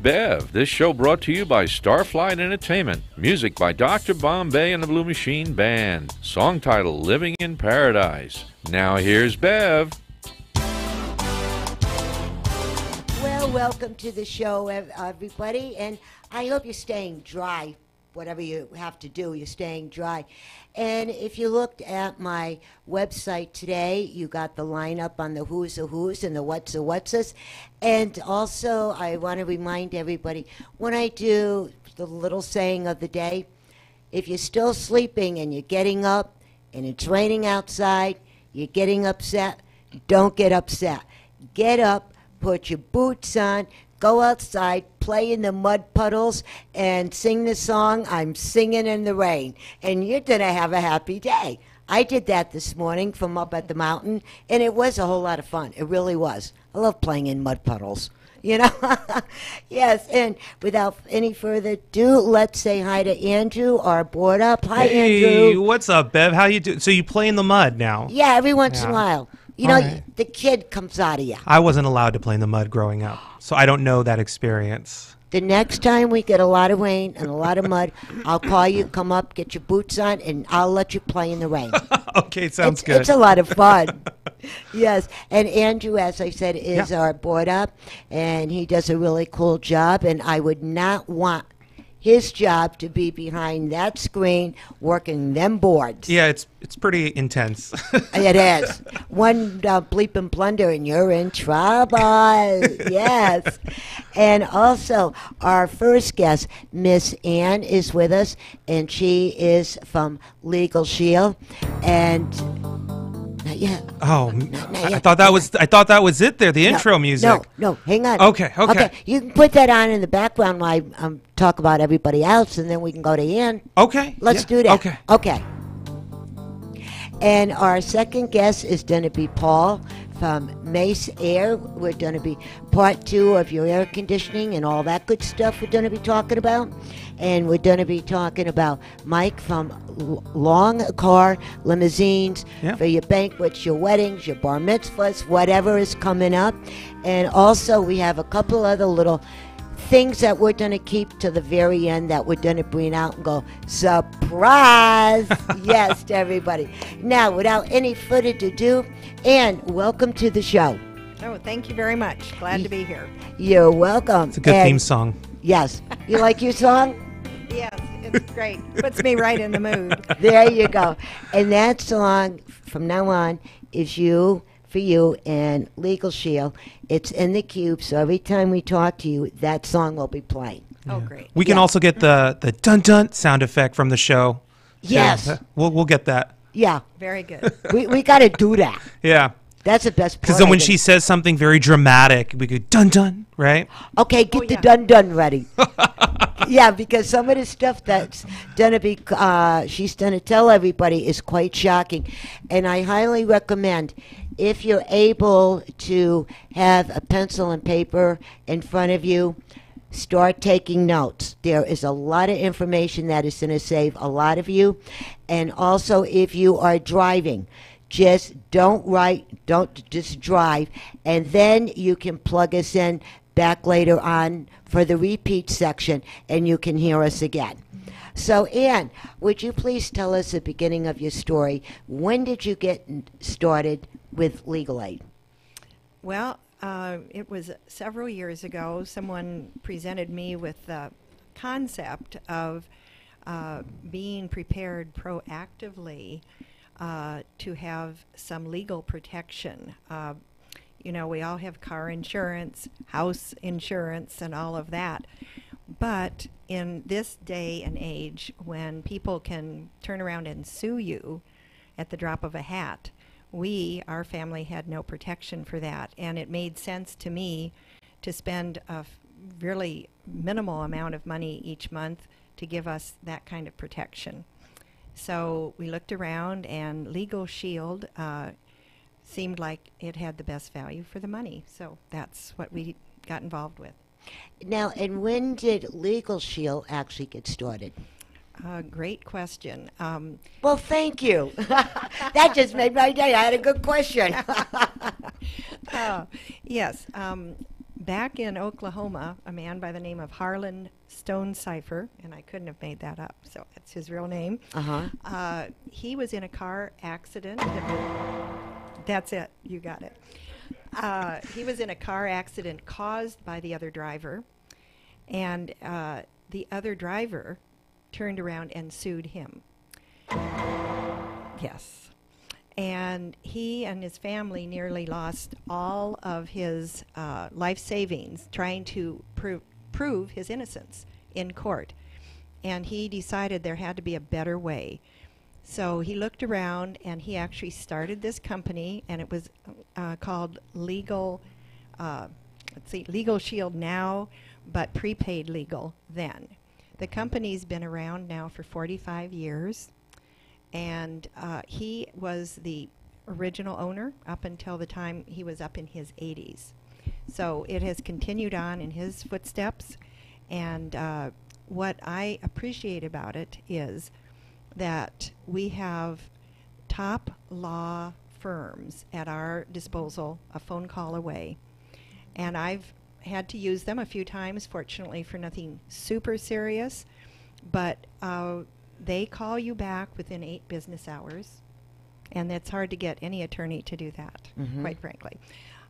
Bev. This show brought to you by Starflight Entertainment. Music by Dr. Bombay and the Blue Machine Band. Song title, Living in Paradise. Now here's Bev. Well, welcome to the show, everybody, and I hope you're staying dry. Whatever you have to do, you're staying dry. And if you looked at my website today, you got the lineup on the who's the who's and the what's the what's. And also, I want to remind everybody, when I do the little saying of the day, if you're still sleeping and you're getting up and it's raining outside, you're getting upset, don't get upset. Get up, put your boots on, go outside, play in the mud puddles, and sing the song, I'm Singing in the Rain. And you're going to have a happy day. I did that this morning from up at the mountain, and it was a whole lot of fun. It really was. I love playing in mud puddles. You know? Yes, and without any further ado, let's say hi to Andrew, our board up. Hi, Hey, Andrew. what's up, Bev? How you doing? So you play in the mud now? Yeah, every once in a while. You know, All right. the kid comes out of you. I wasn't allowed to play in the mud growing up, so I don't know that experience. The next time we get a lot of rain and a lot of mud, I'll call you, come up, get your boots on, and I'll let you play in the rain. Okay, sounds good. It's a lot of fun. Yes. And Andrew, as I said, is our board up, and he does a really cool job, and I would not want his job to be behind that screen working them boards. Yeah, it's pretty intense. It is. One bleep and blunder and you're in trouble. Yes. And also, our first guest, Miss Ann, is with us, and she is from Legal Shield. And not yet. Oh, Not I yet. thought that was it there, the intro music. No, hang on. Okay. You can put that on in the background while I talk about everybody else, and then we can go to Ann. Okay. Let's yeah, do that. Okay. And our second guest is going to be Paul from Mace Air. We're going to be part 2 of your air conditioning and all that good stuff we're going to be talking about. And we're going to be talking about Mike from Long Car Limousines for your banquets, your weddings, your bar mitzvahs, whatever is coming up. And also we have a couple other little things that we're going to keep to the very end that we're going to bring out and go, surprise! Yes, to everybody. Now, without any further ado, Ann, welcome to the show. Oh, thank you very much. Glad to be here. You're welcome. It's a good theme song. Yes. You like your song? Yes, it's great. Puts me right in the mood. There you go. And that song, from now on, is You, for You, and Legal Shield. It's in the cube, so every time we talk to you, that song will be playing. Oh, great. We can also get the dun-dun sound effect from the show. Yes. We'll get that. Yeah. Very good. We got to do that. Yeah. That's the best part. Because then when I she think. says something very dramatic, we go dun-dun, right? Okay, get the yeah. dun-dun ready. Yeah, because some of the stuff that's gonna be, she's gonna tell everybody is quite shocking, and I highly recommend if you're able to have a pencil and paper in front of you, start taking notes. There is a lot of information that is gonna save a lot of you, and also if you are driving, just don't write, don't just drive, and then you can plug us in back later on for the repeat section, and you can hear us again. So, Ann, would you please tell us the beginning of your story? When did you get started with Legal Aid? Well, it was several years ago. Someone presented me with the concept of being prepared proactively to have some legal protection. You know, we all have car insurance, house insurance, and all of that. But in this day and age, when people can turn around and sue you at the drop of a hat, our family had no protection for that. And it made sense to me to spend a really minimal amount of money each month to give us that kind of protection. So we looked around, and Legal Shield seemed like it had the best value for the money. So that's what we got involved with. Now, and when did Legal Shield actually get started? Great question. Well, thank you. That just made my day. I had a good question. Yes. back in Oklahoma, a man by the name of Harlan Stonecipher, and I couldn't have made that up, so that's his real name. He was in a car accident. That's it. You got it. He was in a car accident caused by the other driver, and the other driver turned around and sued him. Yes. And he and his family nearly lost all of his life savings trying to prove his innocence in court. And he decided there had to be a better way. So he looked around and he actually started this company, and it was called Legal Shield now, but prepaid legal then. The company's been around now for 45 years, and he was the original owner up until the time he was up in his 80s. So it has continued on in his footsteps, and what I appreciate about it is that we have top law firms at our disposal, a phone call away. And I've had to use them a few times, fortunately for nothing super serious, but they call you back within 8 business hours, and it's hard to get any attorney to do that, quite frankly.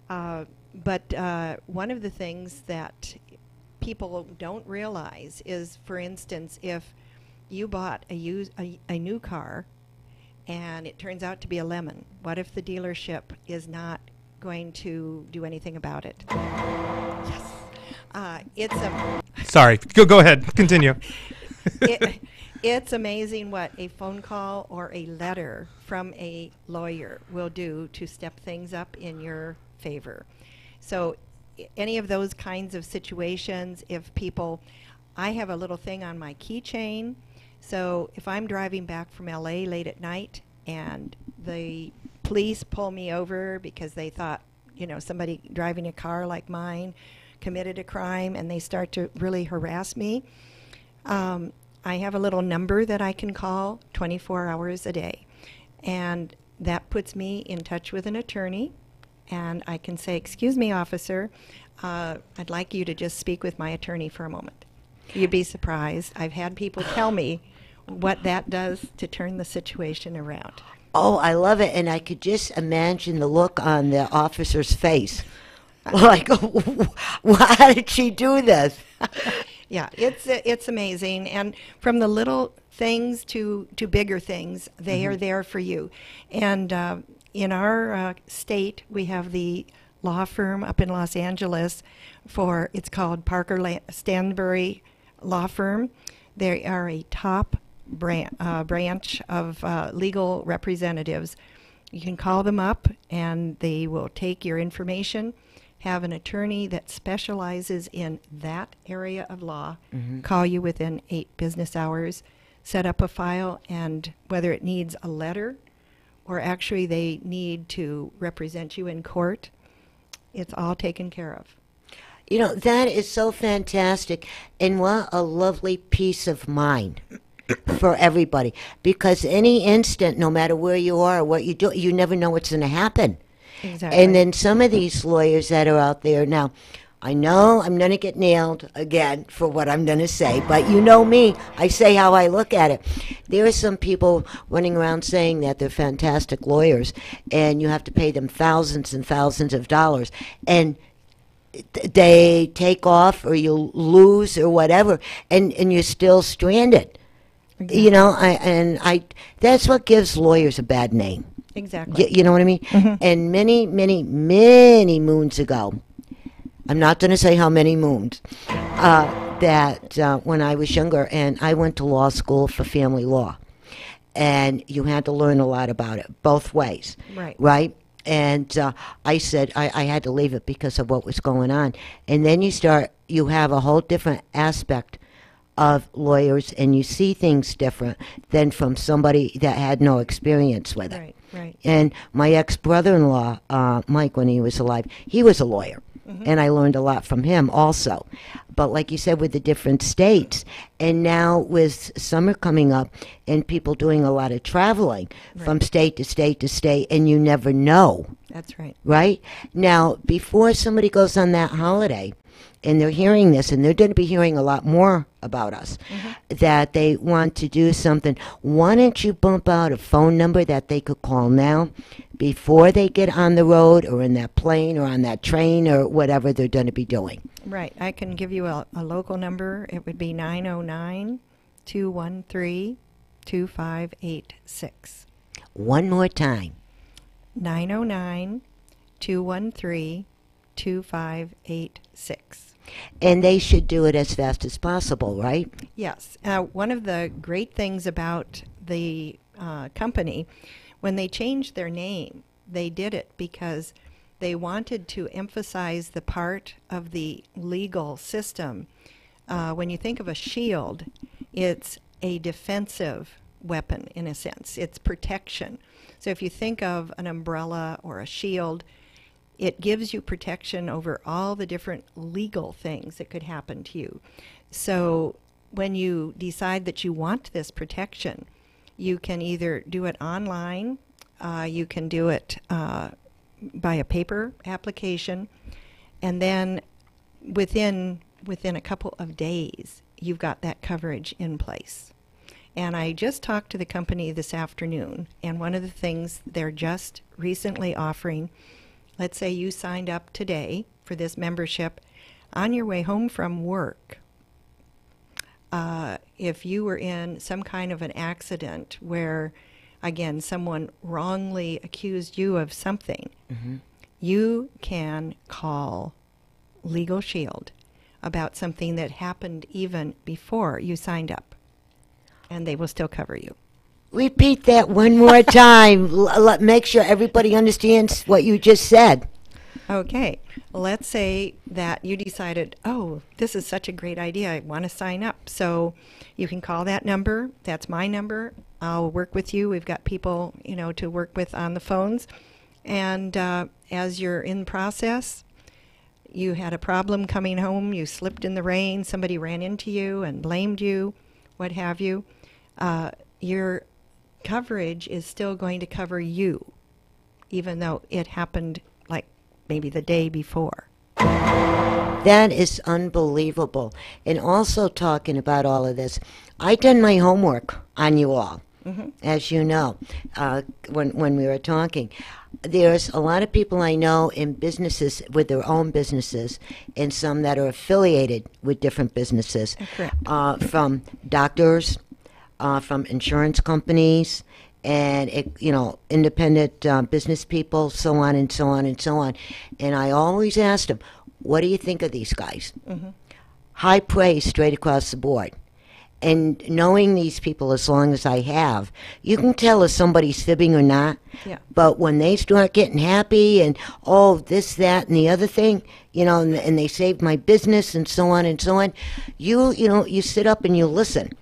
But one of the things that people don't realize is, for instance, if you bought a new car and it turns out to be a lemon, what if the dealership is not going to do anything about it? Yes. Sorry, go ahead, continue. It's amazing what a phone call or a letter from a lawyer will do to step things up in your favor. So any of those kinds of situations, if people, I have a little thing on my keychain, so if I'm driving back from LA late at night and the police pull me over because they thought, somebody driving a car like mine committed a crime, and they start to really harass me, I have a little number that I can call 24 hours a day. And that puts me in touch with an attorney, and I can say, "Excuse me, officer, I'd like you to just speak with my attorney for a moment." You'd be surprised. I've had people tell me what that does to turn the situation around. Oh, I love it. And I could just imagine the look on the officer's face. Like, how did she do this? Yeah, it's amazing. And from the little things to bigger things, they are there for you. And in our state, we have the law firm up in Los Angeles it's called Parker Stanbury Law Firm. They are a top branch of legal representatives. You can call them up, and they will take your information, have an attorney that specializes in that area of law call you within 8 business hours, set up a file, and whether it needs a letter or actually they need to represent you in court, it's all taken care of. That is so fantastic, and what a lovely peace of mind for everybody, because any instant, no matter where you are or what you do, you never know what's going to happen. Exactly. And then some of these lawyers that are out there now, I know I'm going to get nailed again for what I'm going to say, but you know me, I say how I look at it. There are some people running around saying that they're fantastic lawyers, and you have to pay them thousands and thousands of dollars, and they take off or you lose or whatever, and you're still stranded. Exactly. That's what gives lawyers a bad name. Exactly. You know what I mean? And many, many, many moons ago, I'm not going to say how many moons, that when I was younger, and I went to law school for family law, and you had to learn a lot about it, both ways. Right? And I said I had to leave it because of what was going on. And then you have a whole different aspect of lawyers, and you see things different than from somebody that had no experience with it. Right. And my ex-brother-in-law, Mike, when he was alive, he was a lawyer. and I learned a lot from him also. But like you said, with the different states, and now with summer coming up and people doing a lot of traveling from state to state to state, and you never know. That's right. Right? Now, before somebody goes on that holiday, and they're hearing this, and they're going to be hearing a lot more about us, that they want to do something, why don't you bump out a phone number that they could call now before they get on the road or in that plane or on that train or whatever they're going to be doing? Right. I can give you a local number. It would be 909-213-2586. One more time. 909-213-2586. And they should do it as fast as possible, right? Yes. One of the great things about the company, when they changed their name, they did it because they wanted to emphasize the part of the legal system. When you think of a shield, it's a defensive weapon in a sense. It's protection. So if you think of an umbrella or a shield, it gives you protection over all the different legal things that could happen to you. So when you decide that you want this protection, you can either do it online, you can do it by a paper application, and then within a couple of days, you've got that coverage in place. And I just talked to the company this afternoon, and one of the things they're just recently offering, let's say you signed up today for this membership, on your way home from work, if you were in some kind of an accident where, again, someone wrongly accused you of something, you can call Legal Shield about something that happened even before you signed up, and they will still cover you. Repeat that one more time. Make sure everybody understands what you just said. Okay. Let's say that you decided, oh, this is such a great idea. I want to sign up. So you can call that number. That's my number. I'll work with you. We've got people, to work with on the phones. And as you're in process, you had a problem coming home, you slipped in the rain, somebody ran into you and blamed you, what have you, your coverage is still going to cover you, even though it happened like maybe the day before. That is unbelievable. And also talking about all of this, I done my homework on you all, as you know, when we were talking. There's a lot of people I know in businesses with their own businesses, and some that are affiliated with different businesses, from doctors, from insurance companies, and independent business people, so on and so on and so on. And I always asked them, what do you think of these guys? High praise straight across the board. And knowing these people as long as I have, you can tell if somebody's fibbing or not. Yeah. But when they start getting happy and, this, that, and the other thing, and they saved my business and so on and so on, you sit up and you listen.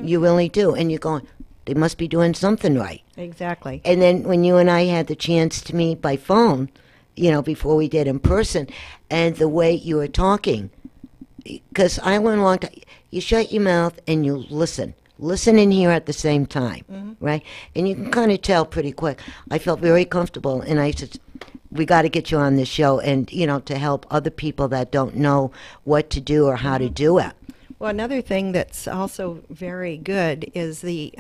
You really do. And you're going, they must be doing something right. Exactly. And then when you and I had the chance to meet by phone, before we did in person, and the way you were talking, because I learned a long time, you shut your mouth and you listen. Listen and hear at the same time, right? And you can kind of tell pretty quick. I felt very comfortable, and I said, we got to get you on this show and, to help other people that don't know what to do or how to do it. Well, another thing that's also very good is the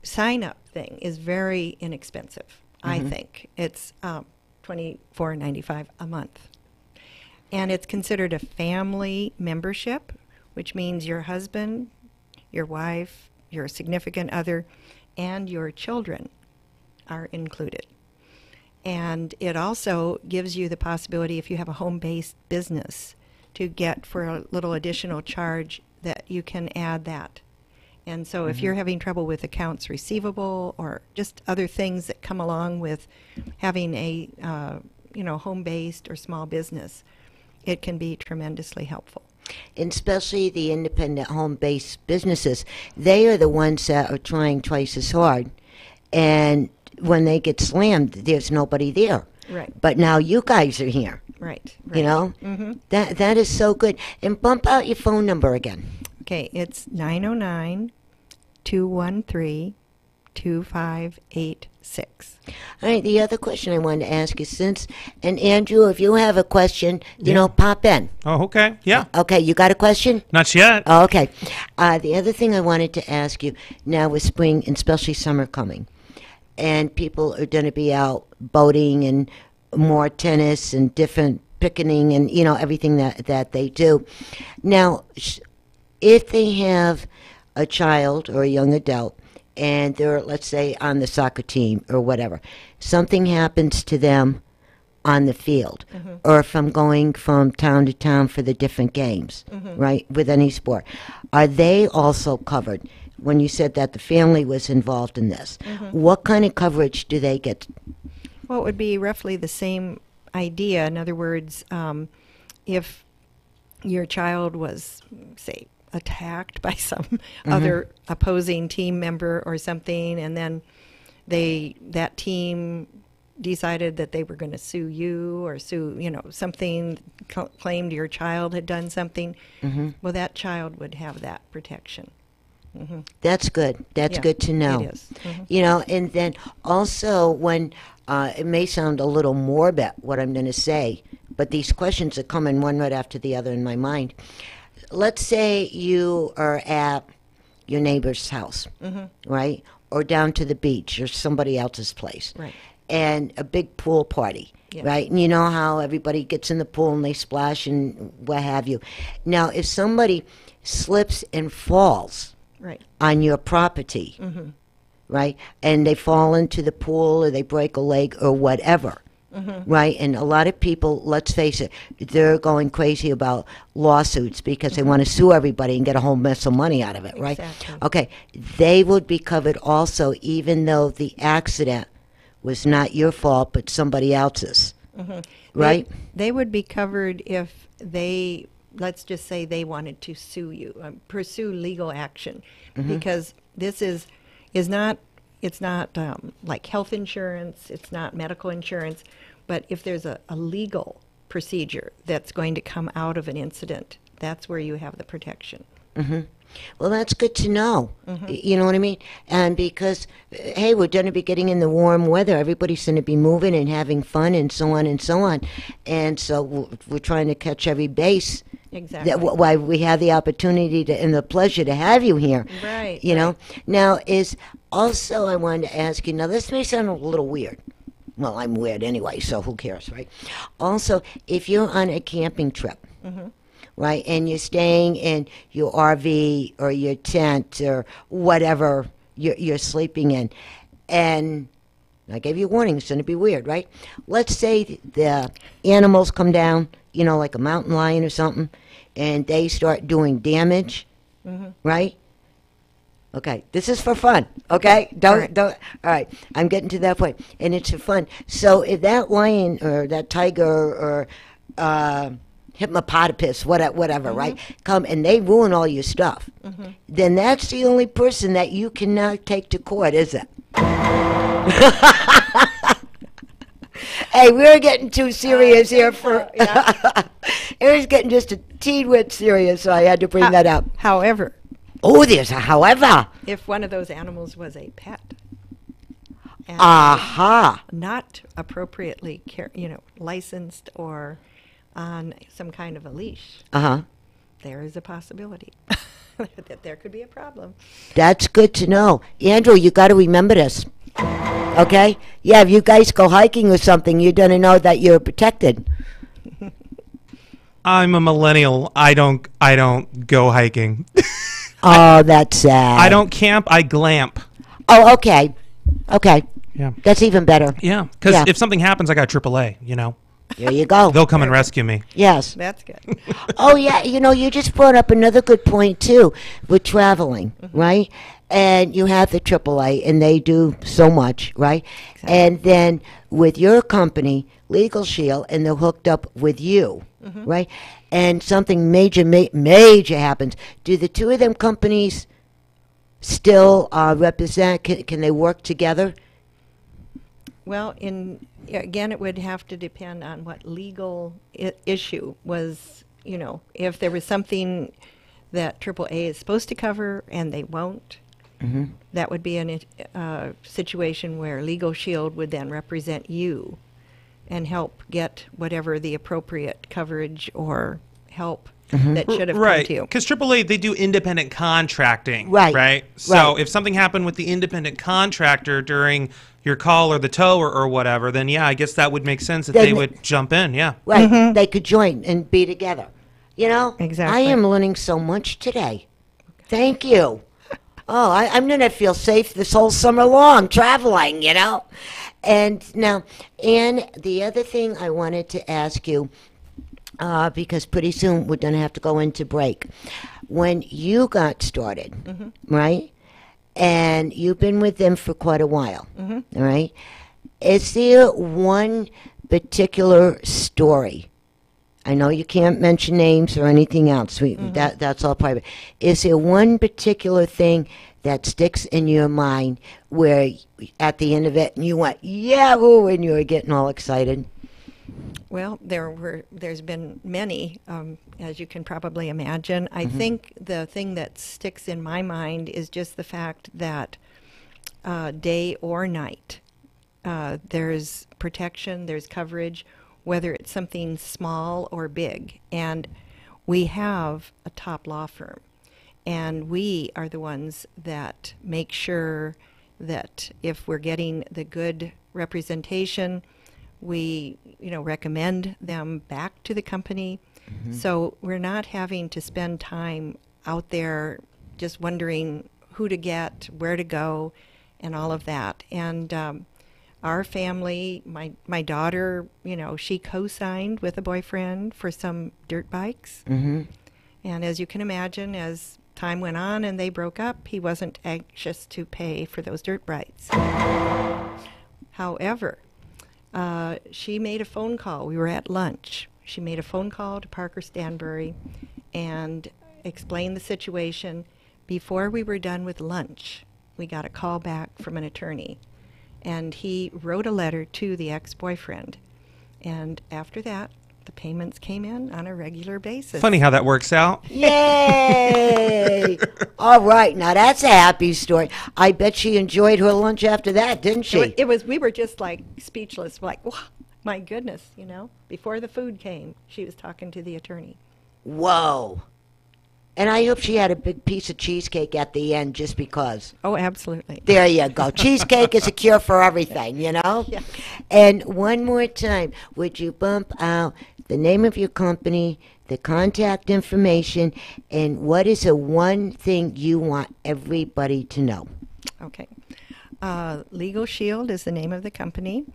sign-up thing is very inexpensive, I think. It's $24.95 a month. And it's considered a family membership, which means your husband, your wife, your significant other, and your children are included. And it also gives you the possibility, if you have a home-based business, to get for a little additional charge that you can add that. And so if you're having trouble with accounts receivable or just other things that come along with having a home-based or small business, it can be tremendously helpful. And especially the independent home-based businesses, they are the ones that are trying twice as hard. And when they get slammed, there's nobody there. Right. But now you guys are here. Right. You know? Mm-hmm. That is so good. And bump out your phone number again. Okay, it's 909-213-2586. All right, the other question I wanted to ask you, and Andrew, if you have a question, you know, pop in. Oh, okay. Yeah. Okay, you got a question? Not yet. Oh, okay. The other thing I wanted to ask you, now with spring and especially summer coming, and people are going to be out boating and more tennis and different picnicking and, you know, everything that they do. Now, if they have a child or a young adult and they're, let's say, on the soccer team or whatever, something happens to them on the field, or from going from town to town for the different games, right, with any sport, are they also covered? When you said that the family was involved in this, what kind of coverage do they get? Well, it would be roughly the same idea. In other words, if your child was, say, attacked by some other opposing team member or something, and then that team decided that they were going to sue you or sue, you know, something, claimed your child had done something, well, that child would have that protection. That's good. That's good to know. It is. You know, and then also when it may sound a little morbid what I'm going to say, but these questions are coming one right after the other in my mind. Let's say you are at your neighbor's house, right, or down to the beach or somebody else's place, Right. and a big pool party. Yeah. Right, and you know how everybody gets in the pool and they splash and what have you. Now, if somebody slips and falls Right. on your property, right, and they fall into the pool or they break a leg or whatever, right, and a lot of people, let's face it, they're going crazy about lawsuits because they want to sue everybody and get a whole mess of money out of it, right? Exactly. Okay, they would be covered also even though the accident was not your fault but somebody else's, right? They would be covered if they, let's just say they wanted to sue you, pursue legal action, because this is not, it's not like health insurance, it's not medical insurance, but if there's a legal procedure that's going to come out of an incident, that's where you have the protection. Well, that's good to know. You know what I mean? And because, hey, we're going to be getting in the warm weather. Everybody's going to be moving and having fun and so on and so on. And so we're trying to catch every base. Exactly. Why we have the opportunity to and the pleasure to have you here. Right. You know? Now, is also I wanted to ask you, now this may sound a little weird. Well, I'm weird anyway, so who cares, right? Also, if you're on a camping trip, right, and you're staying in your RV or your tent or whatever you're sleeping in, and I gave you a warning, it's going to be weird, right? Let's say the animals come down, you know, like a mountain lion or something, and they start doing damage, right? Okay, this is for fun, okay? Don't, all right, I'm getting to that point, and it's for fun. So if that lion or that tiger or hippopotamus, whatever, right, come and they ruin all your stuff, then that's the only person that you can now take to court, is it? Hey, we're getting too serious here for... It was getting just a teen-wit serious, so I had to bring that up. However, Oh, there's a however. if one of those animals was a pet, and Aha. not appropriately, licensed or on some kind of a leash, Uh-huh. there is a possibility that there could be a problem. That's good to know. Andrew, you got to remember this. Okay? Yeah, if you guys go hiking or something, you're going to know that you're protected. I'm a millennial. I don't go hiking. Oh, that's sad. I don't camp. I glamp. Oh, okay. Okay. Yeah. That's even better. Yeah. Because Yeah. if something happens, I got AAA. You know, There you go. they'll come and rescue me. Yes. That's good. Oh, yeah. You know, you just brought up another good point, too, with traveling, right? And you have the AAA, and they do so much, right? Exactly. And then with your company, Legal Shield, and they're hooked up with you, right? And something major happens. Do the two of them companies still represent? Can they work together? Well, again, it would have to depend on what legal issue was, if there was something that AAA is supposed to cover and they won't, that would be a situation where Legal Shield would then represent you and help get whatever the appropriate coverage or help that should have come to you. Because AAA, they do independent contracting. Right. So if something happened with the independent contractor during your call or the tow or whatever, then yeah, I guess that would make sense that they would jump in, yeah. Right. They could join and be together. Exactly. I am learning so much today. Thank you. Oh, I'm going to feel safe this whole summer long traveling, And now, Ann, the other thing I wanted to ask you, because pretty soon we're going to have to go into break. When you got started, right, and you've been with them for quite a while, all right, is there one particular story? I know you can't mention names or anything else. That's all private. Is there one particular thing that sticks in your mind where at the end of it you went, yahoo, and you were getting all excited? Well, there's been many, as you can probably imagine. I think the thing that sticks in my mind is just the fact that day or night, there's protection, there's coverage, whether it's something small or big. And we have a top law firm, and we are the ones that make sure that if we're getting the good representation, we recommend them back to the company. So we're not having to spend time out there just wondering who to get, where to go, and all of that. And our family, my daughter, she co-signed with a boyfriend for some dirt bikes. And as you can imagine, as time went on and they broke up, he wasn't anxious to pay for those dirt bikes. However, she made a phone call. We were at lunch. She made a phone call to Parker Stanbury and explained the situation. Before we were done with lunch, we got a call back from an attorney. And he wrote a letter to the ex-boyfriend. And after that, the payments came in on a regular basis. Funny how that works out. Yay! All right, now that's a happy story. I bet she enjoyed her lunch after that, didn't she? We were just like speechless, like, wow, my goodness, Before the food came, she was talking to the attorney. Whoa. And I hope she had a big piece of cheesecake at the end just because. Oh, absolutely. There you go. Cheesecake is a cure for everything, Yeah. And one more time, would you bump out the name of your company, the contact information, and what is the one thing you want everybody to know? Okay. Legal Shield is the name of the company.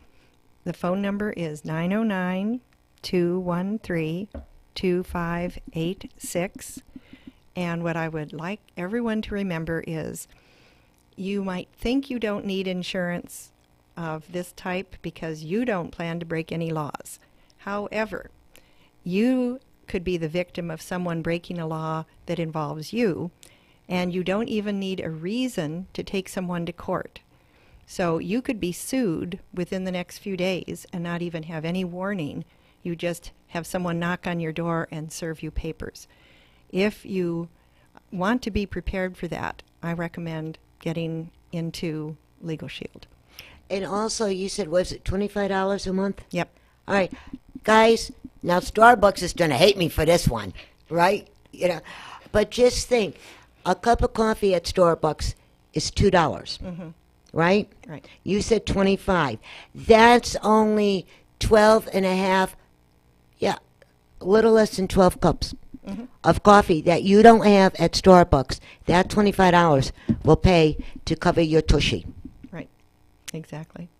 The phone number is 909-213-2586. And what I would like everyone to remember is you might think you don't need insurance of this type because you don't plan to break any laws. However, you could be the victim of someone breaking a law that involves you, and you don't even need a reason to take someone to court. So you could be sued within the next few days and not even have any warning. You just have someone knock on your door and serve you papers. If you want to be prepared for that, I recommend getting into Legal Shield. And also, you said, was it $25 a month? Yep. All right. Guys, now Starbucks is going to hate me for this one, right? But just think, a cup of coffee at Starbucks is $2, right? Right. You said 25. That's only 12 and a half, a little less than 12 cups of coffee that you don't have at Starbucks. That $25 will pay to cover your tushy. Right. Exactly.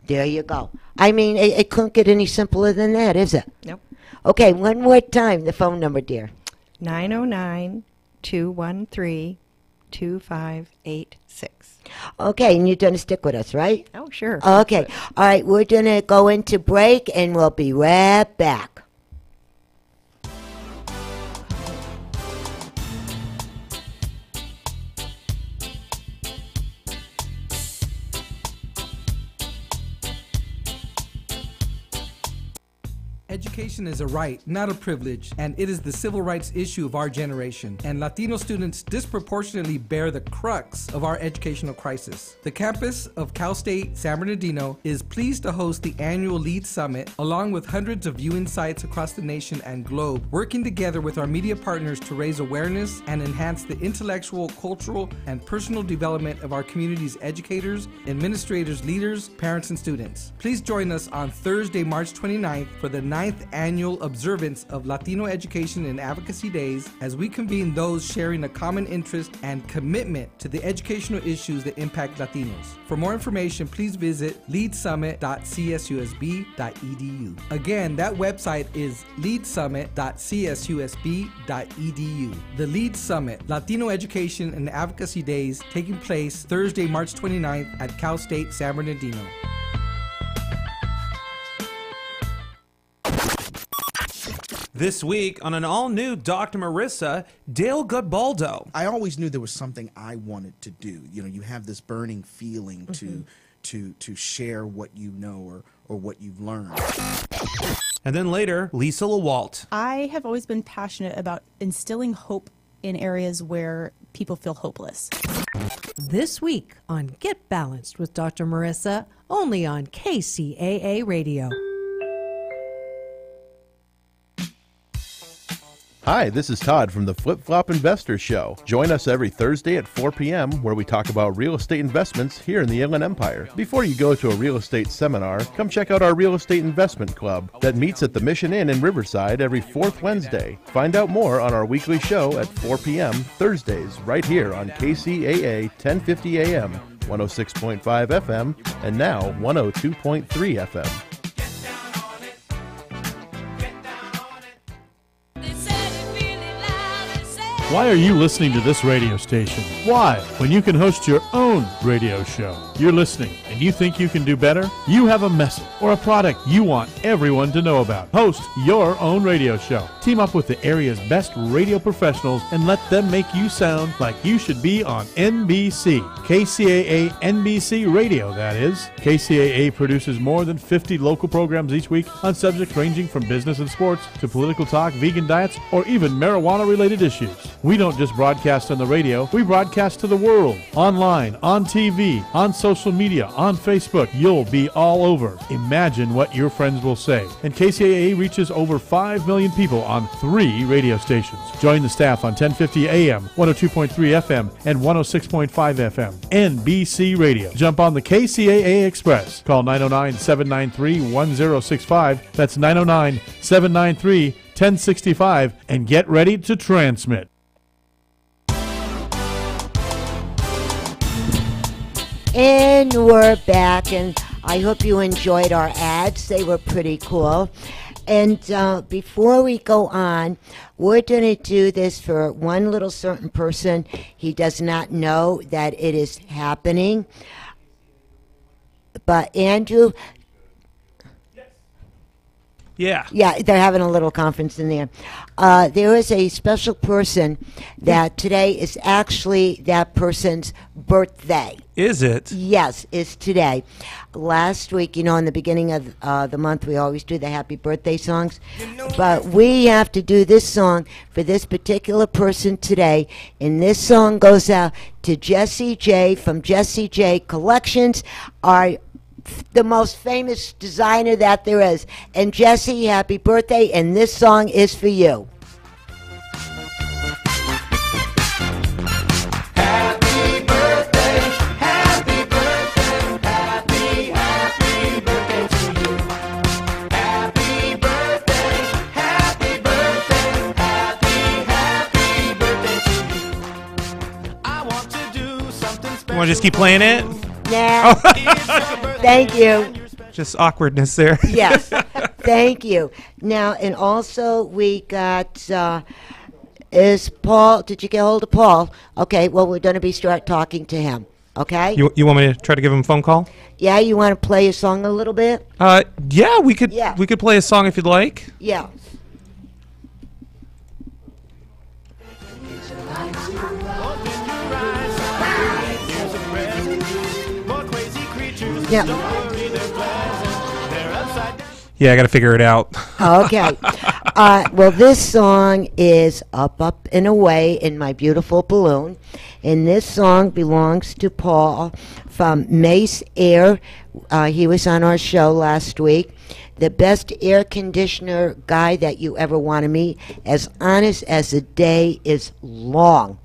There you go. I mean, it couldn't get any simpler than that, is it? Nope. Okay, one more time, the phone number, dear. 909-213-2586. Okay, and you're going to stick with us, right? Oh, sure. Okay. All right, we're going to go into break, and we'll be right back. Education is a right, not a privilege, and it is the civil rights issue of our generation. And Latino students disproportionately bear the crux of our educational crisis. The campus of Cal State San Bernardino is pleased to host the annual LEAD Summit, along with hundreds of viewing sites across the nation and globe, working together with our media partners to raise awareness and enhance the intellectual, cultural, and personal development of our community's educators, administrators, leaders, parents, and students. Please join us on Thursday, March 29th for the 9th annual observance of Latino Education and Advocacy Days as we convene those sharing a common interest and commitment to the educational issues that impact Latinos. For more information, please visit leadsummit.csusb.edu. Again, that website is leadsummit.csusb.edu. The LEAD Summit, Latino Education and Advocacy Days, taking place Thursday, March 29th at Cal State San Bernardino. This week on an all-new Dr. Marissa, Dale Goodbaldo. I always knew there was something I wanted to do. You know, you have this burning feeling to share what you know or what you've learned. And then later, Lisa LeWalt. I have always been passionate about instilling hope in areas where people feel hopeless. This week on Get Balanced with Dr. Marissa, only on KCAA Radio. Hi, this is Todd from the Flip Flop Investor Show. Join us every Thursday at 4 p.m. where we talk about real estate investments here in the Inland Empire. Before you go to a real estate seminar, come check out our Real Estate Investment Club that meets at the Mission Inn in Riverside every fourth Wednesday. Find out more on our weekly show at 4 p.m. Thursdays right here on KCAA 1050 AM, 106.5 FM, and now 102.3 FM. Why are you listening to this radio station? Why? When you can host your own radio show. You're listening and you think you can do better? You have a message or a product you want everyone to know about. Host your own radio show. Team up with the area's best radio professionals and let them make you sound like you should be on NBC. KCAA NBC Radio, that is. KCAA produces more than 50 local programs each week on subjects ranging from business and sports to political talk, vegan diets, or even marijuana-related issues. We don't just broadcast on the radio, we broadcast to the world. Online, on TV, on social media, on Facebook. You'll be all over. Imagine what your friends will say. And KCAA reaches over 5 million people on 3 radio stations. Join the staff on 1050 AM, 102.3 FM, and 106.5 FM. NBC Radio. Jump on the KCAA Express. Call 909-793-1065. That's 909-793-1065. And get ready to transmit. And we're back, and I hope you enjoyed our ads. They were pretty cool. And before we go on, we're going to do this for one little certain person. He does not know that it is happening. But Andrew... Yeah. Yeah, they're having a little conference in there. There is a special person that today is actually that person's birthday. Is it? Yes, it's today. Last week, you know, in the beginning of the month, we always do the happy birthday songs. But we have to do this song for this particular person today. And this song goes out to Jessie J from Jessie J Collections, the most famous designer that there is. And Jessie, happy birthday, and this song is for you. Happy birthday, happy birthday, happy birthday to you. Happy birthday, happy birthday, happy birthday to you. I want to do something special. You want to just keep playing it? Nah. Thank you. Just awkwardness there. Yes. Thank you. Now, and also we got, is Paul, did you get hold of Paul? Okay, well, we're going to start talking to him. Okay? You want me to try to give him a phone call? Yeah, you want to play a song a little bit? Yeah, we could play a song if you'd like. Yeah. Yeah, I got to figure it out. Okay. Well, this song is Up, Up, and Away in My Beautiful Balloon. And this song belongs to Paul from Mace Air. He was on our show last week. The best air conditioner guy that you ever want to meet, as honest as the day is long.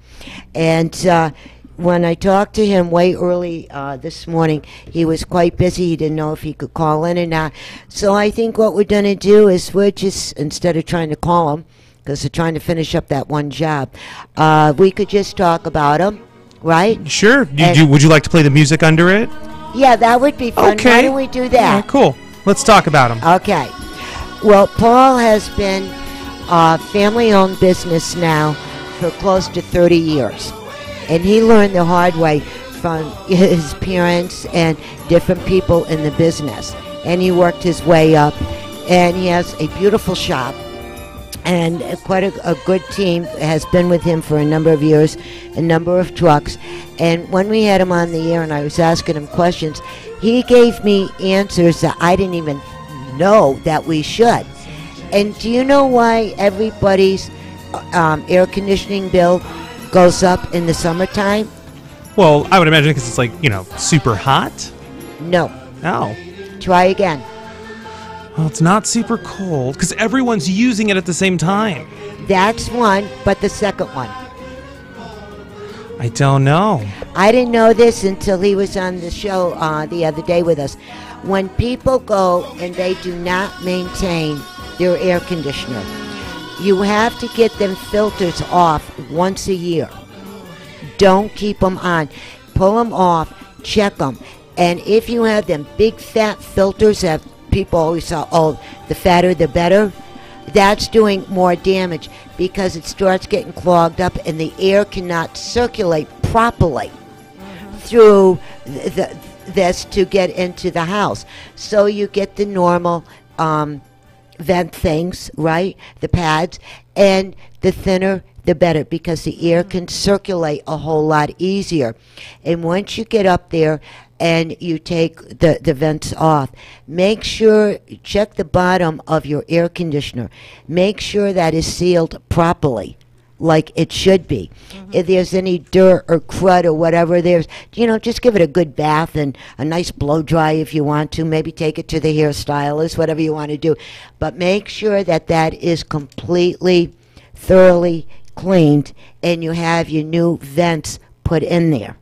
And when I talked to him way early this morning, he was quite busy. He didn't know if he could call in or not. So I think what we're going to do is we're just, instead of trying to call him, because they're trying to finish up that one job, we could just talk about him, right? Sure. Would you like to play the music under it? Yeah, that would be fun. Okay. Why don't we do that? Yeah, cool. Let's talk about him. Okay. Well, Paul has been a family-owned business now for close to 30 years. And he learned the hard way from his parents and different people in the business. And he worked his way up. And he has a beautiful shop. And quite a good team has been with him for a number of years, a number of trucks. And when we had him on the air and I was asking him questions, he gave me answers that I didn't even know that we should. And do you know why everybody's air conditioning bill goes up in the summertime? Well, I would imagine because it's like, super hot? No. Oh. Try again. Well, it's not super cold because everyone's using it at the same time. That's one, but the second one. I don't know. I didn't know this until he was on the show the other day with us. When people go and they do not maintain their air conditioner, you have to get them filters off once a year. Don't keep them on. Pull them off. Check them. And if you have them big fat filters that people always say, oh, the fatter the better, that's doing more damage because it starts getting clogged up and the air cannot circulate properly through this to get into the house. So you get the normal vent things, right? The pads, and the thinner the better because the air can circulate a whole lot easier. And once you get up there and you take the vents off, make sure, check the bottom of your air conditioner. Make sure that is sealed properly, like it should be. If there's any dirt or crud or whatever there's, just give it a good bath and a nice blow dry if you want to. Maybe take it to the hairstylist, whatever you want to do. But make sure that is completely, thoroughly cleaned and you have your new vents put in there.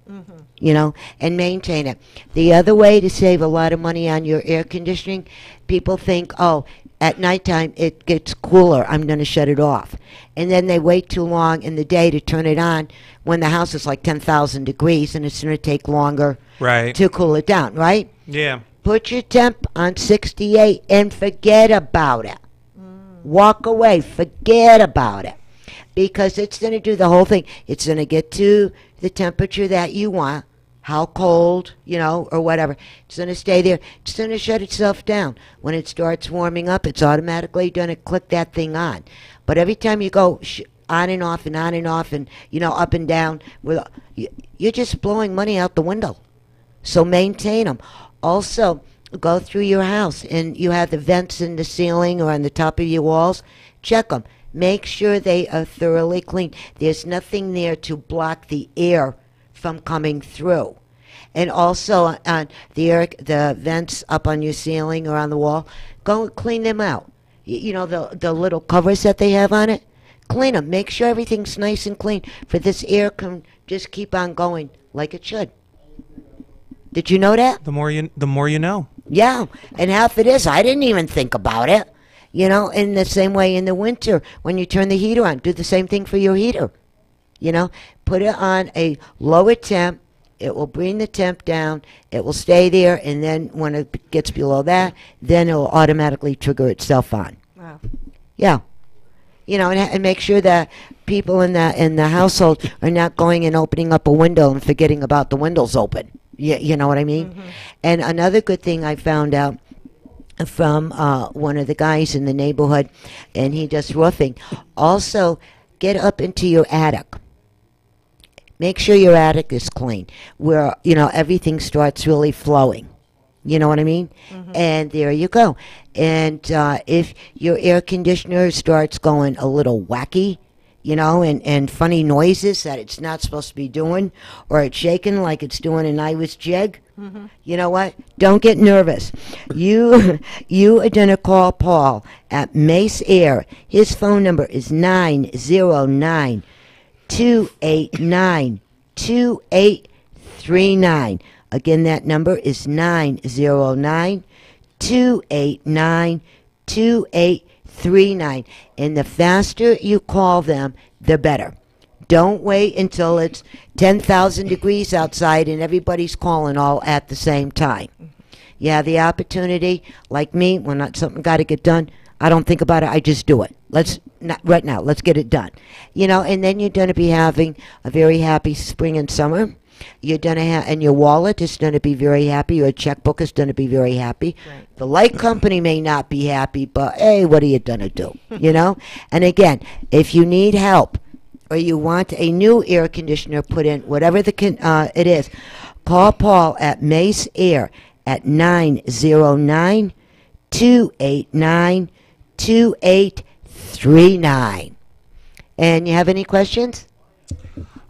And maintain it. The other way to save a lot of money on your air conditioning, people think, oh, at nighttime it gets cooler, I'm going to shut it off. And then they wait too long in the day to turn it on when the house is like 10,000 degrees and it's going to take longer to cool it down, right? Yeah. Put your temp on 68 and forget about it. Walk away, forget about it. Because it's going to do the whole thing. It's going to get to the temperature that you want, how cold, or whatever. It's going to stay there. It's going to shut itself down. When it starts warming up, it's automatically going to click that thing on. But every time you go on and off and on and off and, up and down, you're just blowing money out the window. So maintain them. Also, go through your house and you have the vents in the ceiling or on the top of your walls. Check them. Make sure they are thoroughly clean. There's nothing there to block the air from coming through. And also on the vents up on your ceiling or on the wall, go clean them out. The little covers that they have on it, clean them. Make sure everything's nice and clean for this air can just keep on going like it should. Did you know that? The more you know. Yeah, and half it is. I didn't even think about it. In the same way in the winter, when you turn the heater on, do the same thing for your heater. Put it on a lower temp. It will bring the temp down. It will stay there, and then when it gets below that, then it will automatically trigger itself on. Wow. Yeah. And make sure that people in the household are not going and opening up a window and forgetting about the windows open. You know what I mean? And another good thing I found out from one of the guys in the neighborhood, and he does roofing. Also, get up into your attic. Make sure your attic is clean, where everything starts really flowing. You know what I mean? And there you go. And if your air conditioner starts going a little wacky, you know, and funny noises that it's not supposed to be doing, or it's shaking like it's doing an Irish jig, you know what? Don't get nervous. You are going to call Paul at Mace Air. His phone number is 909-289-2839. Again, that number is 909-289-2839. And the faster you call them, the better. Don't wait until it's 10,000 degrees outside and everybody's calling all at the same time. You have the opportunity, like me, when something got to get done, I don't think about it, I just do it. Right now, let's get it done. You know, and then you're going to be having a very happy spring and summer. You're gonna and your wallet is gonna be very happy. Your checkbook is gonna be very happy. Right. The light company may not be happy, but hey, what are you gonna do? You know. And again, if you need help or you want a new air conditioner put in, whatever it is, call Paul at Mace Air at 909-289-2839. And you have any questions?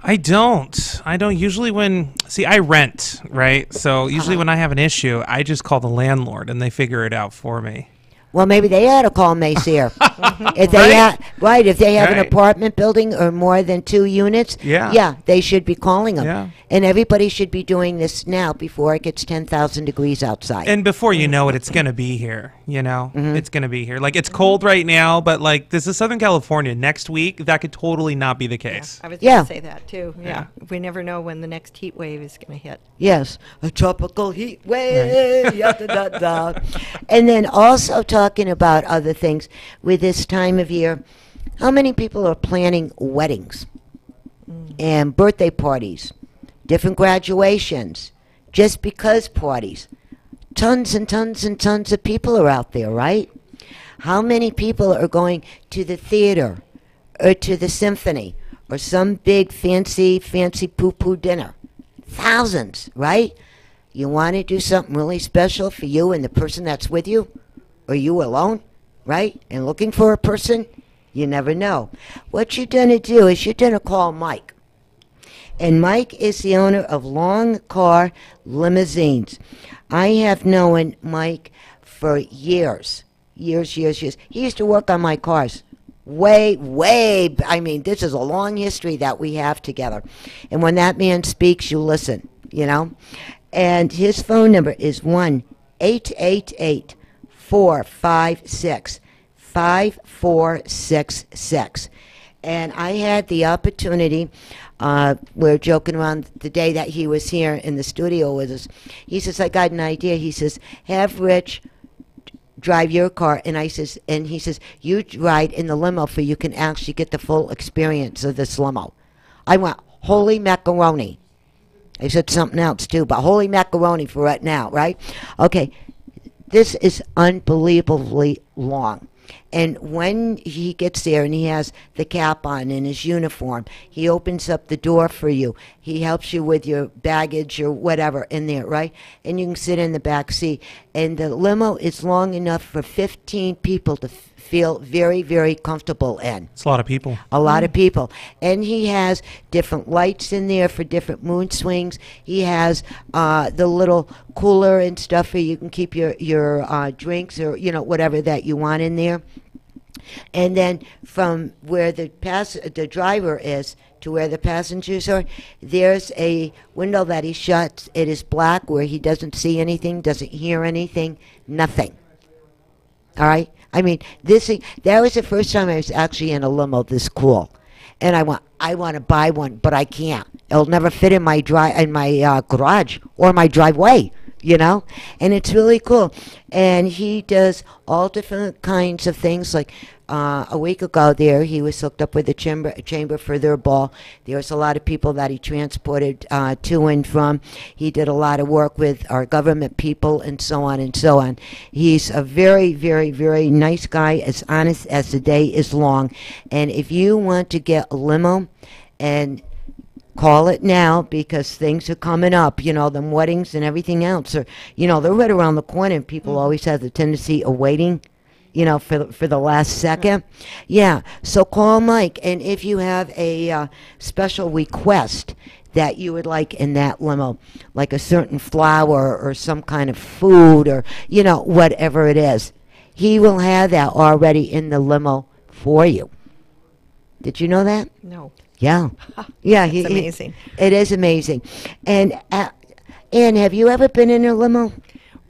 I don't usually I rent, right? So usually when I have an issue, I just call the landlord and they figure it out for me. Well, maybe they ought to call Mace here. If they if they have an apartment building or more than 2 units, they should be calling them. Yeah. And everybody should be doing this now before it gets 10,000 degrees outside. And before you know it, it's going to be here, you know? It's going to be here. Like, it's cold right now, but, like, this is Southern California. Next week, that could totally not be the case. I was going to say that, too. Yeah. We never know when the next heat wave is going to hit. Yes. A tropical heat wave. And then also talking about other things with this time of year, how many people are planning weddings and birthday parties, different graduations, just because parties? Tons and tons and tons of people are out there, right? How many people are going to the theater or to the symphony or some big fancy poo-poo dinner? Thousands, right? You want to do something really special for you and the person that's with you? Or you alone, right? And looking for a person? You never know. What you're going to do is you're going to call Mike. And Mike is the owner of Long Car Limousines. I have known Mike for years. He used to work on my cars. Way, I mean, this is a long history that we have together. And when that man speaks, you listen, you know? And his phone number is 1-888-456-5466. And I had the opportunity, we're joking around the day that he was here in the studio with us. He says, I got an idea. He says, have Rich drive your car. And he says, you ride in the limo so you can actually get the full experience of this limo. I went, holy macaroni. I said something else too, but holy macaroni for right now, right? Okay, this is unbelievably long. And when he gets there and he has the cap on and his uniform, he opens up the door for you. He helps you with your baggage or whatever in there, right? And you can sit in the back seat. And the limo is long enough for 15 people to feel very, very comfortable in. It's a lot of people. A lot of people. And he has different lights in there for different mood swings. He has the little cooler and stuff where you can keep your drinks or, you know, whatever that you want in there. And then from where the driver is to where the passengers are, there's a window that he shuts. It is black where he doesn't see anything, doesn't hear anything, nothing. All right? I mean, that was the first time I was actually in a limo this cool. And I want to buy one, but I can't. It'll never fit in my garage or my driveway, you know? And it's really cool. And he does all different kinds of things. Like a week ago there, he was hooked up with a chamber for their ball. There was a lot of people that he transported to and from. He did a lot of work with our government people and so on and so on. He's a very, very, very nice guy, as honest as the day is long. And if you want to get a limo and call it now because things are coming up. You know, the weddings and everything else are, you know, they're right around the corner, and people always have the tendency of waiting, you know, for the last second. Yeah, so call Mike, and if you have a special request that you would like in that limo, like a certain flower or some kind of food or, you know, whatever it is, he will have that already in the limo for you. Did you know that? No. Yeah. Yeah. It's amazing. It is amazing. And Anne, have you ever been in a limo?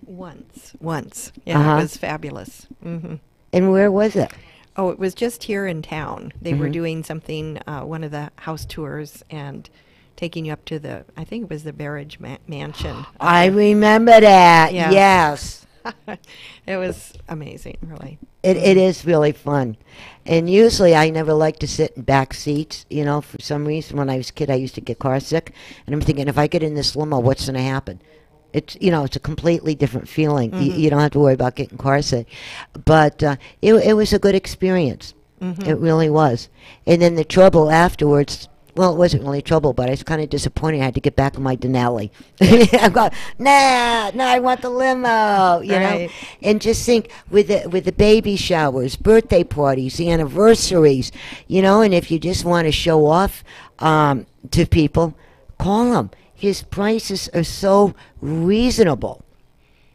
Once. Yeah, it was fabulous. And where was it? Oh, it was just here in town. They were Mhm. doing something, one of the house tours, and taking you up to I think it was the Barrage Mansion. I remember that. Yeah. Yes. It was amazing, really. It is really fun. And usually I never like to sit in back seats. You know, for some reason, when I was a kid, I used to get car sick. And I'm thinking, if I get in this limo, what's going to happen? It's, you know, it's a completely different feeling. You don't have to worry about getting car sick. But it was a good experience. It really was. And then the trouble afterwards, well, it wasn't really trouble, but I was kind of disappointed I had to get back on my Denali. I'm going, no, I want the limo, you know? And just think, with the baby showers, birthday parties, the anniversaries, you know, and if you just want to show off to people, call him. His prices are so reasonable.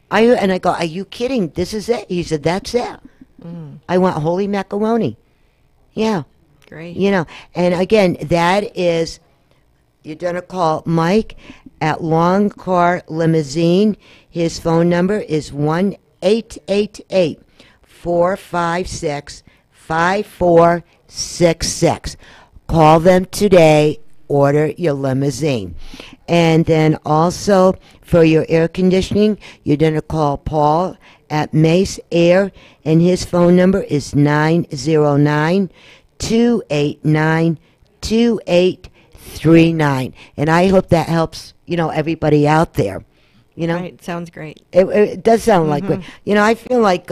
I go, are you kidding? This is it? He said, that's it. I want holy macaroni. Yeah. Great. You know, and again, that is, you're going to call Mike at Long Car Limousine. His phone number is 1-888-456-5466. Call them today. Order your limousine. And then also for your air conditioning, you're going to call Paul at Mace Air, and his phone number is 909-289-2839. And I hope that helps, you know, everybody out there. You know, Right, sounds great. it does sound like, you know, I feel like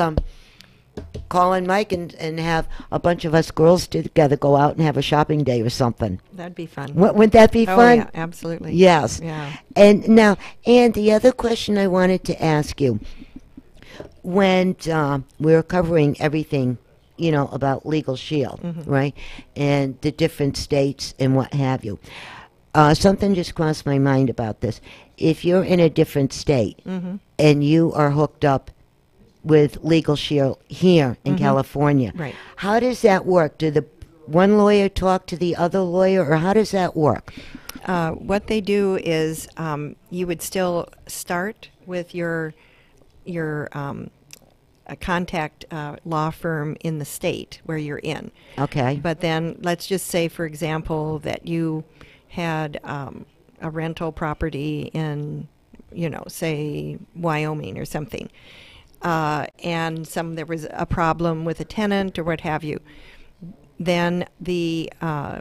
calling Mike and have a bunch of us girls together go out and have a shopping day or something. That'd be fun. Wouldn't that be Oh, fun? yeah, absolutely. Yes. Yeah. And now, and the other question I wanted to ask you, when we were covering everything, you know, about Legal Shield, right, and the different states and what have you, something just crossed my mind about this. If you're in a different state and you are hooked up with Legal Shield here in California, Right. how does that work? Do the one lawyer talk to the other lawyer, or how does that work? What they do is you would still start with your contact law firm in the state where you're in. Okay. But then let's just say, for example, that you had a rental property in, you know, say Wyoming or something. And there was a problem with a tenant or what have you, then the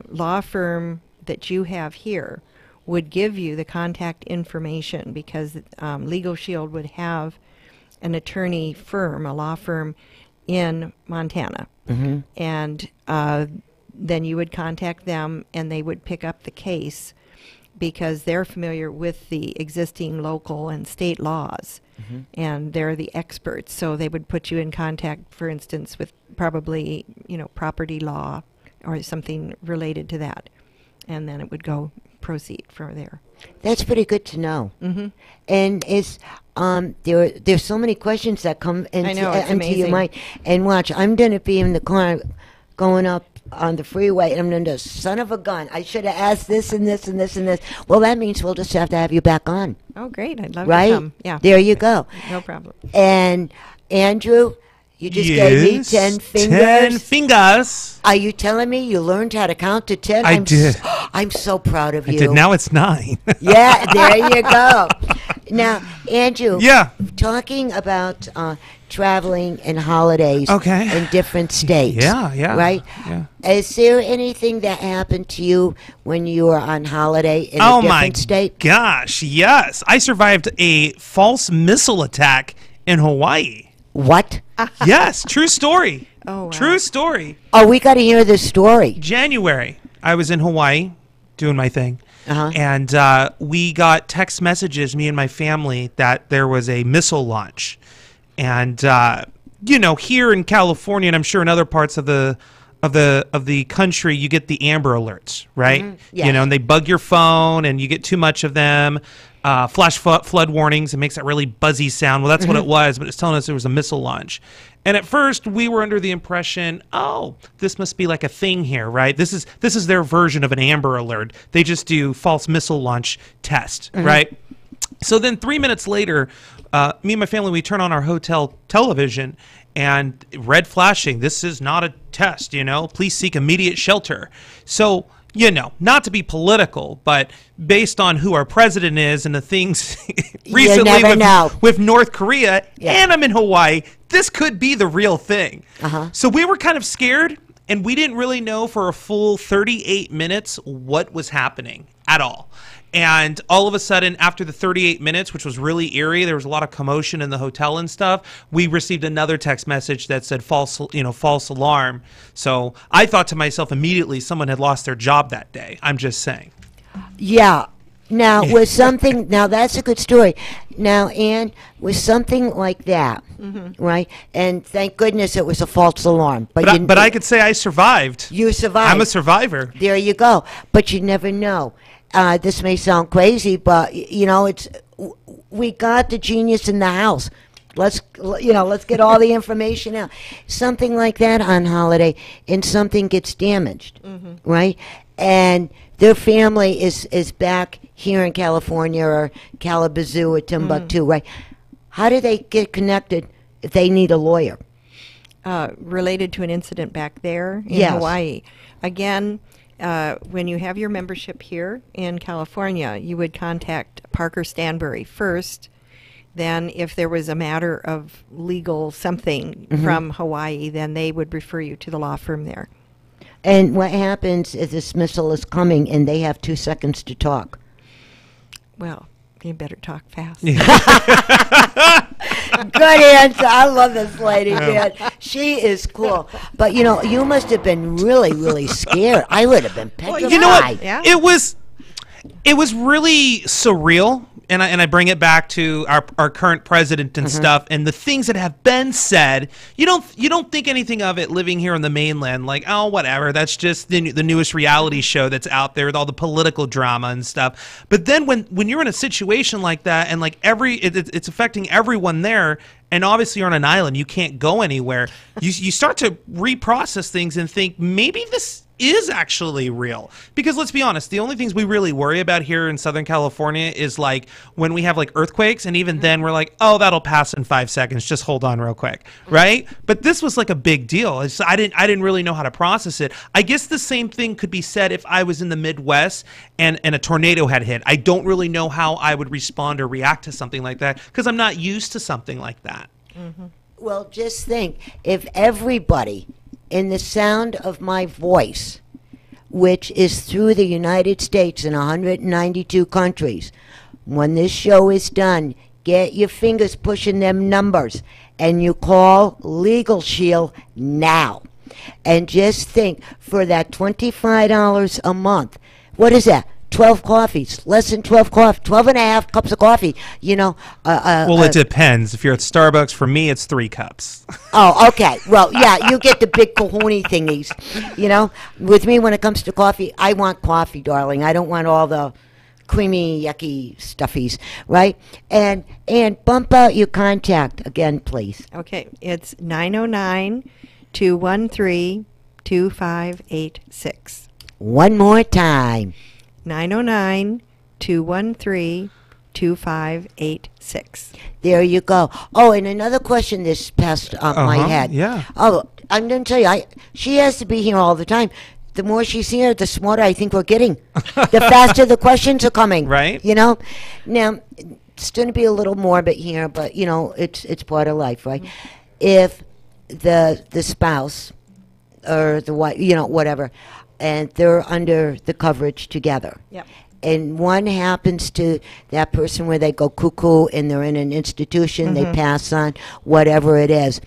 law firm that you have here would give you the contact information, because Legal Shield would have an attorney firm, a law firm in Montana. And then you would contact them and they would pick up the case, because they're familiar with the existing local and state laws, and they're the experts. So they would put you in contact, for instance, with probably, you know, property law or something related to that, and then it would proceed from there. That's pretty good to know. And it's there's so many questions that come into, I know, it's into your amazing. mind. And watch, I'm going to be in the car going up on the freeway, and I'm going to, son of a gun, I should have asked this and this and this and this. Well, that means we'll just have to have you back on. Oh, great. I'd love Right? to come. Yeah. There you go. No problem. And Andrew, you just gave me 10 fingers. 10 fingers. Are you telling me you learned how to count to 10? I did. I'm so proud of I you. did. Now it's 9. Yeah, there you go. Now, Andrew. Yeah. Talking about traveling and holidays in different states. Yeah. Right? Yeah. Is there anything that happened to you when you were on holiday in a different state? Gosh, yes. I survived a false missile attack in Hawaii. What? Yes, true story. Oh, wow. True story. Oh, we got to hear this story. January, I was in Hawaii, doing my thing. Uh-huh. And we got text messages, me and my family, that there was a missile launch. And, here in California, and I'm sure in other parts of the country, you get the Amber Alerts, right? Mm-hmm. Yes. And they bug your phone, and you get too much of them. Flash flood warnings. It makes that really buzzy sound. Well, that's what it was, but it's telling us there was a missile launch. And at first, we were under the impression, oh, this must be like a thing here, right? This is their version of an Amber Alert. They just do false missile launch test, right? So then 3 minutes later, me and my family, we turn on our hotel television, and red flashing, this is not a test, please seek immediate shelter. So, not to be political, but based on who our president is and the things recently with North Korea, and I'm in Hawaii, this could be the real thing. So we were kind of scared, and we didn't really know for a full 38 minutes what was happening at all. And all of a sudden, after the 38 minutes, which was really eerie, there was a lot of commotion in the hotel and stuff, we received another text message that said false alarm. So I thought to myself immediately someone had lost their job that day. I'm just saying. Yeah. Now, with something, now that's a good story. Now, Ann, with something like that, right? And thank goodness it was a false alarm. But I could say I survived. You survived. I'm a survivor. There you go. But you never know. This may sound crazy, but we got the genius in the house. Let's get all the information out. Something like that on holiday, and something gets damaged, right? And their family is back here in California or Kalamazoo or Timbuktu, right? How do they get connected if they need a lawyer? Related to an incident back there in Hawaii. Again, when you have your membership here in California, you would contact Parker Stanbury first. Then if there was a matter of legal something from Hawaii, then they would refer you to the law firm there. And what happens if this missile is coming and they have 2 seconds to talk? Well, you better talk fast. Good answer. I love this lady, man. She is cool. But, you must have been really, really scared. I would have been petrified. Well, you know what? Yeah. It was really surreal. And I bring it back to our current president and stuff, and the things that have been said. You don't think anything of it living here on the mainland, like, oh, whatever. That's just the newest reality show that's out there with all the political drama and stuff. But then when you're in a situation like that, and like it's affecting everyone there, and obviously you're on an island, you can't go anywhere. You start to reprocess things and think maybe this is actually real. Because let's be honest, the only things we really worry about here in Southern California is like when we have like earthquakes, and even then we're like, oh, that'll pass in 5 seconds, just hold on real quick, right? But this was like a big deal. I didn't really know how to process it. I guess the same thing could be said if I was in the Midwest and a tornado had hit. I don't really know how I would respond or react to something like that because I'm not used to something like that. Well, just think, if everybody in the sound of my voice, which is through the United States in 192 countries, when this show is done, get your fingers pushing them numbers and you call Legal Shield now. And just think, for that $25 a month, what is that? 12 coffees, less than 12 and a half cups of coffee, well, it depends. If you're at Starbucks, for me, it's 3 cups. Oh, okay. Well, yeah, you get the big kahuna thingies, With me, when it comes to coffee, I want coffee, darling. I don't want all the creamy, yucky stuffies, right? And bump out your contact again, please. Okay, it's 909-213-2586. One more time. 909-213-2586. There you go. Oh, and another question this passed my head. Yeah. Oh, I'm going to tell you, she has to be here all the time. The more she's here, the smarter I think we're getting. The faster the questions are coming. Right. Now, it's going to be a little morbid here, but, it's part of life, right? If the spouse or the wife, whatever, and they're under the coverage together. Yep. And one happens to that person where they go cuckoo and they're in an institution, they pass on, whatever it is.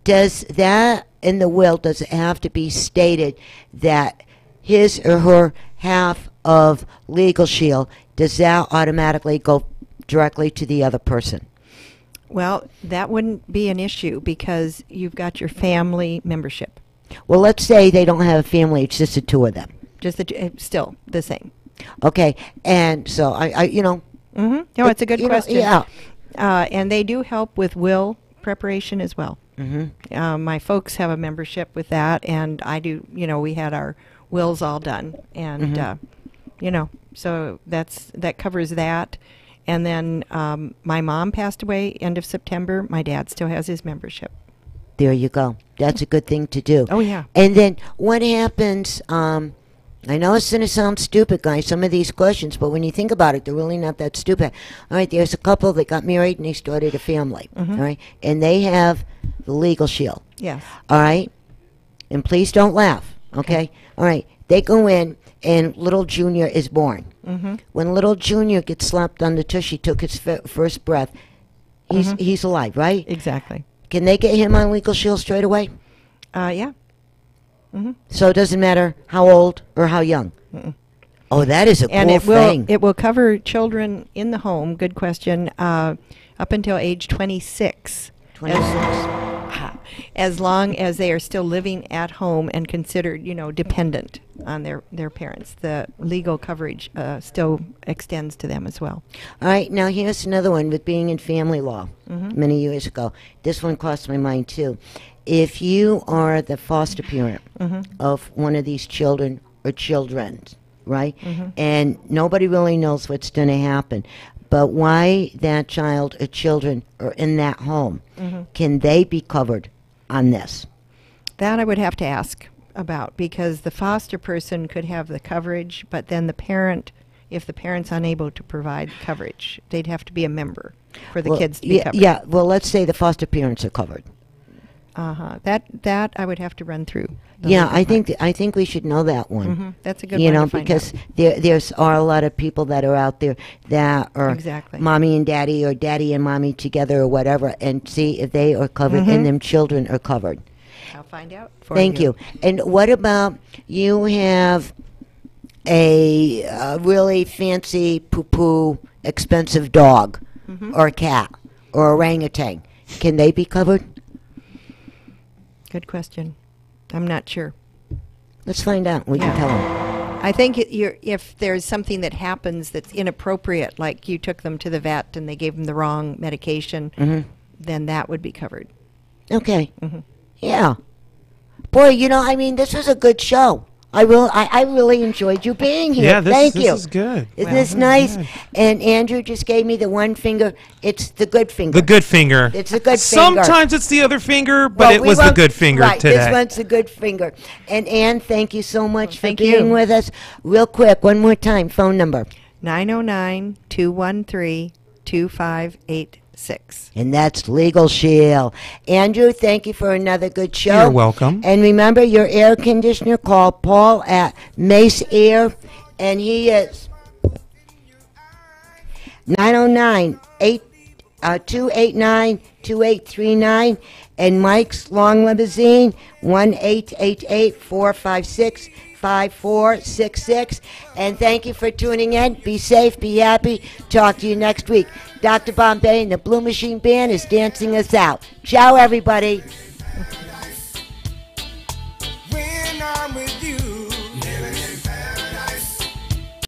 Does that in the will, does it have to be stated that his or her half of Legal Shield, does that automatically go directly to the other person? Well, that wouldn't be an issue because you've got your family membership. Well, let's say they don't have a family, it's just the two of them. Just still the same. Okay, and so I you know. Mm-hmm. No, it's a good question. Yeah. And they do help with will preparation as well. Mm-hmm. My folks have a membership with that, and I do. We had our wills all done, and so that covers that. And then my mom passed away end of September. My dad still has his membership. There you go. That's a good thing to do. Oh, yeah. And then what happens, I know it's going to sound stupid, guys, some of these questions, but when you think about it, they're really not that stupid. All right, there's a couple that got married and they started a family, all right? And they have the Legal Shield. Yes. All right? And please don't laugh, okay? All right, they go in and little Junior is born. When little Junior gets slapped on the tush, he took his first breath, he's alive, right? Exactly. Can they get him on Legal Shield straight away? Yeah. So it doesn't matter how old or how young. Oh, that is a And cool thing. it will cover children in the home. Good question. Up until age 26. 26. As long as they are still living at home and considered, dependent on their parents. The legal coverage still extends to them as well. All right, now here's another one with being in family law many years ago. This one crossed my mind too. If you are the foster parent of one of these children or children, right, and nobody really knows what's going to happen, but why that child or children are in that home, can they be covered on this? That I would have to ask about, because the foster person could have the coverage, but then the parent, if the parent's unable to provide coverage, they'd have to be a member for the kids to be covered. Yeah, well, let's say the foster parents are covered. That I would have to run through. Yeah, I think we should know that one. That's a good one to find because out. there's are a lot of people that are out there that are Exactly. mommy and daddy or daddy and mommy together or whatever, and see if they are covered and them children are covered. I'll find out for Thank you. And what about you have a really fancy poo-poo expensive dog or a cat or orangutan? Can they be covered? Good question. I'm not sure. Let's find out. We can tell them. I think if there's something that happens that's inappropriate, like you took them to the vet and they gave them the wrong medication, then that would be covered. Okay. Yeah. Boy, this was a good show. I really enjoyed you being here. Yeah, Thank you. this is good. Isn't this nice? good. And Andrew just gave me the one finger. It's the good finger. The good finger. It's the good finger. Sometimes it's the other finger, but Well, it we was the won't- good finger right, today. This one's the good finger. And Ann, thank you so much for thank being you. with us. Real quick, one more time, phone number. 909-213-2586. And that's Legal Shield. Andrew, thank you for another good show. You're welcome. And remember your air conditioner, call Paul at Mace Air, and he is 909-289-2839, and Mike's Long Limousine, 1-888-456-5466. And thank you for tuning in. Be safe, be happy. Talk to you next week. Dr. Bombay and the Blue Machine Band is dancing us out. Ciao, everybody.